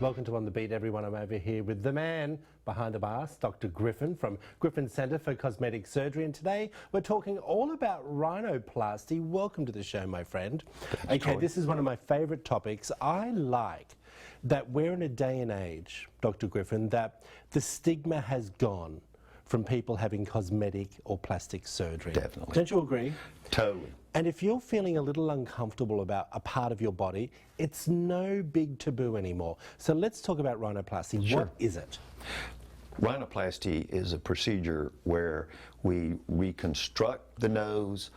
Welcome to On the Beat, everyone. I'm over here with the man behind the bars, Dr. Griffin from Griffin Centre for Cosmetic Surgery. And today we're talking all about rhinoplasty. Welcome to the show, my friend. Okay, this is one of my favourite topics. I like that we're in a day and age, Dr. Griffin, that the stigma has gone from people having cosmetic or plastic surgery. Definitely. Don't you agree? Totally. And if you're feeling a little uncomfortable about a part of your body, it's no big taboo anymore. So let's talk about rhinoplasty. Sure. What is it? Rhinoplasty is a procedure where we reconstruct the nose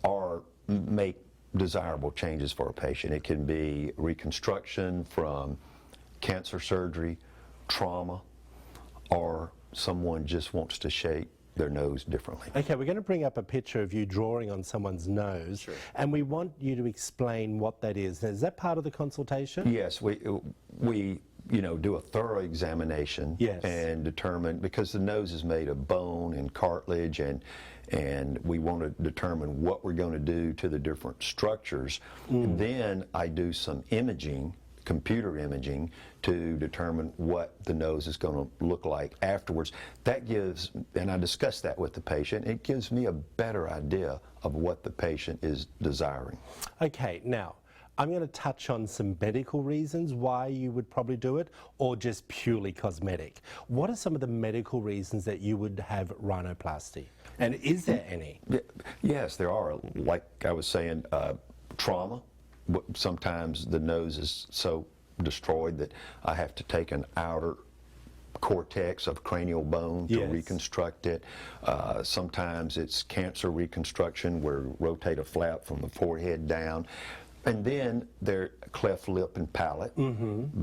or make desirable changes for a patient. It can be reconstruction from cancer surgery, trauma, or someone just wants to shape their nose differently. Okay, we're going to bring up a picture of you drawing on someone's nose, and we want you to explain what that is. Now, is that part of the consultation? Yes, we do a thorough examination and determine, because the nose is made of bone and cartilage, and we want to determine what we're going to do to the different structures. Then I do some imaging, computer imaging, to determine what the nose is going to look like afterwards. That gives, and I discuss that with the patient, it gives me a better idea of what the patient is desiring. Okay, now, I'm going to touch on some medical reasons why you would probably do it, or just purely cosmetic. What are some of the medical reasons that you would have rhinoplasty? And is there any? Yes, there are. Like I was saying, trauma. Sometimes the nose is so destroyed that I have to take an outer cortex of cranial bone to reconstruct it. Sometimes it's cancer reconstruction, where we rotate a flap from the forehead down. And then there's cleft lip and palate,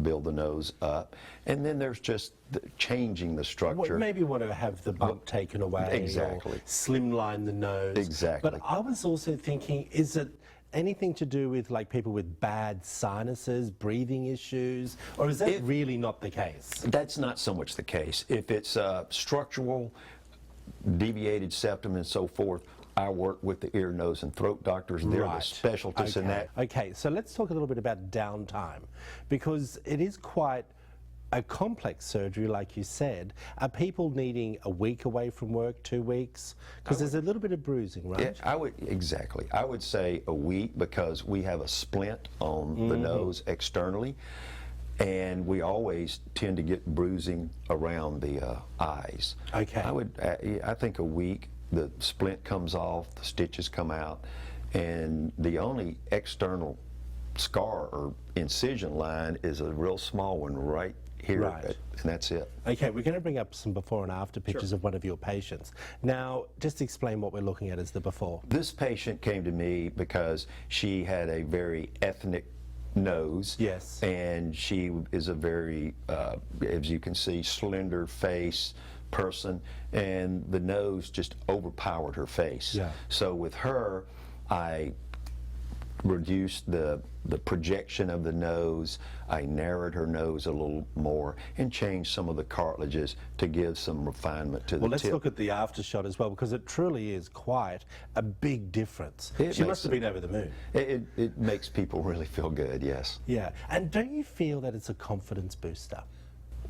build the nose up. And then there's just changing the structure. Well, maybe you want to have the bump taken away, or slimline the nose. Exactly. But I was also thinking, is it anything to do with like people with bad sinuses, breathing issues, or is that really not the case? That's not so much the case. If it's structural, deviated septum and so forth, I work with the ear, nose, and throat doctors. They're the specialists in that. Okay, so let's talk a little bit about downtime, because it is quite a complex surgery, like you said. Are people needing a week away from work, 2 weeks? Because there's a little bit of bruising, right? Yeah, exactly. I would say a week, because we have a splint on the nose externally, and we always tend to get bruising around the eyes. Okay. I think a week. The splint comes off, the stitches come out, and the only external scar or incision line is a real small one right here, and that's it. Okay, we're going to bring up some before and after pictures of one of your patients. Now, just explain what we're looking at as the before. This patient came to me because she had a very ethnic nose. Yes. And she is a very, as you can see, slender face person, and the nose just overpowered her face. Yeah. So with her, I reduced the projection of the nose, I narrowed her nose a little more, and changed some of the cartilages to give some refinement to the tip. Well, let's look at the after shot as well, because it truly is quite a big difference. She must have been over the moon. It makes people really feel good, yes. Yeah, and don't you feel that it's a confidence booster?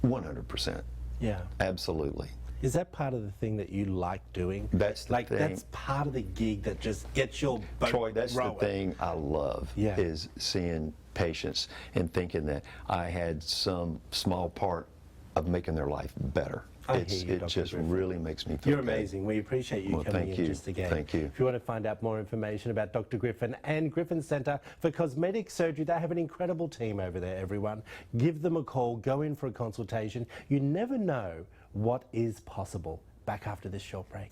100%. Yeah. Absolutely. Is that part of the thing that you like doing? That's the thing. That's part of the gig that just gets your boat Troy, that's rolling. The thing I love, is seeing patients and thinking that I had some small part of making their life better. It just really makes me feel You're amazing. We appreciate you coming in just again. Thank you. If you want to find out more information about Dr. Griffin and Griffin Centre for Cosmetic Surgery, they have an incredible team over there, everyone. Give them a call, go in for a consultation. You never know what is possible. Back after this short break.